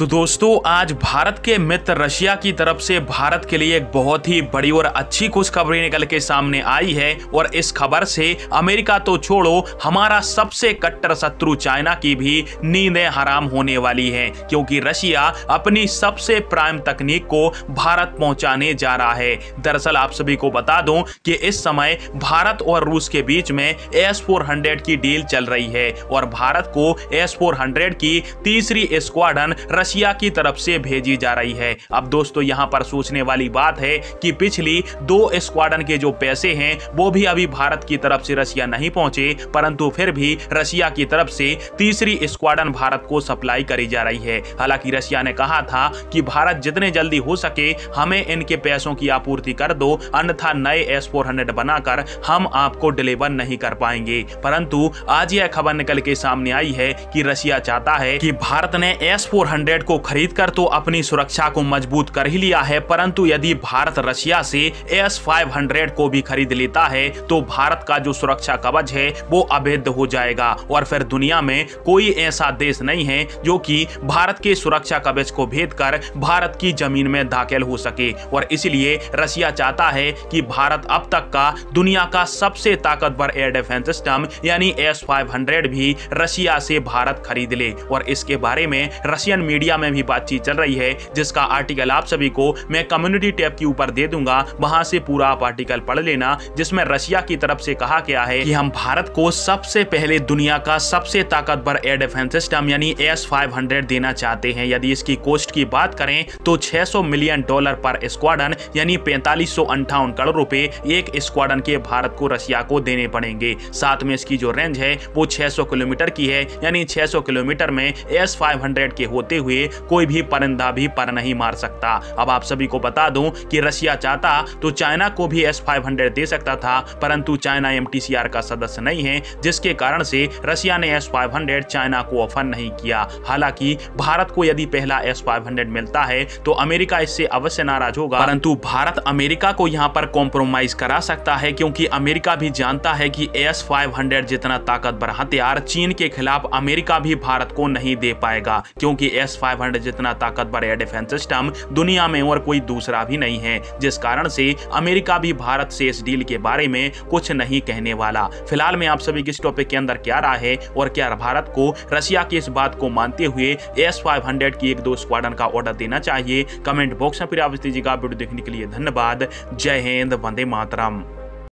तो दोस्तों आज भारत के मित्र रशिया की तरफ से भारत के लिए एक बहुत ही बड़ी और अच्छी खुशखबरी निकल के सामने आई है। और इस खबर से अमेरिका तो छोड़ो, हमारा सबसे कट्टर शत्रु चाइना की भी नींदें हराम होने वाली हैं, क्योंकि रशिया अपनी सबसे प्राइम तकनीक को भारत पहुंचाने जा रहा है। दरअसल आप सभी को बता दूं कि इस समय भारत और रूस के बीच में S-400 की डील चल रही है और भारत को S-400 की तीसरी स्क्वाड्रन रशिया की तरफ से भेजी जा रही है। अब दोस्तों यहां पर सोचने वाली बात है कि पिछली 2 स्क्वाड्रन के जो पैसे हैं वो भी अभी भारत की तरफ से रशिया नहीं पहुंचे, परंतु फिर भी रशिया की तरफ से तीसरी स्क्वाड्रन भारत को सप्लाई करी जा रही है। हालांकि रशिया ने कहा था कि भारत जितने जल्दी हो सके हमें इनके पैसों की आपूर्ति कर दो, अन्यथा नए S-400 बनाकर हम आपको डिलीवर नहीं कर पाएंगे। परंतु आज यह खबर निकल के सामने आई है कि रशिया चाहता है कि भारत ने S-400 को खरीदकर तो अपनी सुरक्षा को मजबूत कर ही लिया है, परंतु यदि भारत रशिया से S-500 को भी खरीद लेता है तो भारत का जो सुरक्षा कवच है वो अभेद्य हो जाएगा और फिर दुनिया में कोई ऐसा देश नहीं है जो कि भारत के सुरक्षा कवच को भेद कर भारत की जमीन में दाखिल हो सके। और इसलिए रशिया चाहता है कि भारत अब तक का दुनिया का सबसे ताकतवर एयर डिफेंस सिस्टम यानी S-500 भी रशिया से भारत खरीद ले। और इसके बारे में रशियन मीडिया में भी बातचीत चल रही है, जिसका आर्टिकल आप सभी को मैं कम्युनिटी टैब के ऊपर दे दूंगा, वहां से पूरा आप आर्टिकल पढ़ लेना, जिसमें रशिया की तरफ से कहा गया है कि हम भारत को सबसे पहले दुनिया का सबसे ताकतवर एयर डिफेंस सिस्टम यानी S-500 देना चाहते हैं। यदि इसकी कॉस्ट की बात करें तो $600 मिलियन पर स्क्वाड्रन यानी 4558 करोड़ रुपए एक स्क्वाड्रन के भारत को रशिया को देने पड़ेंगे। साथ में इसकी जो रेंज है वो 600 किलोमीटर की है, यानी 600 किलोमीटर में S-500 के होते हुए कोई भी परिंदा भी पर नहीं मार सकता। अब आप सभी को बता दूं कि रशिया चाहता तो चाइना को भी S-500 दे सकता था, परंतु चाइना MTCR का सदस्य नहीं है, जिसके कारण से रशिया ने S-500 चाइना को ऑफर नहीं किया। हालांकि भारत को यदि पहला S-500 मिलता है तो अमेरिका इससे अवश्य नाराज होगा, परंतु भारत अमेरिका को यहां पर कॉम्प्रोमाइज करा सकता है, क्योंकि अमेरिका भी जानता है कि S-500 जितना ताकतवर हथियार चीन के खिलाफ अमेरिका भी भारत को नहीं दे पाएगा, क्योंकि S-500 जितना ताकतवर एयर डिफेंस सिस्टम दुनिया में और कोई दूसरा भी नहीं है, जिस कारण से अमेरिका भी भारत से इस डील के बारे में कुछ नहीं कहने वाला। फिलहाल में आप सभी की इस टॉपिक के अंदर क्या राय है और क्या भारत को रशिया की इस बात को मानते हुए S-500 की 1-2 स्क्वाड्रन का ऑर्डर देना चाहिए? कमेंट बॉक्स में फिर आप दीजिएगा। वीडियो देखने के लिए धन्यवाद। जय हिंद, वंदे मातरम।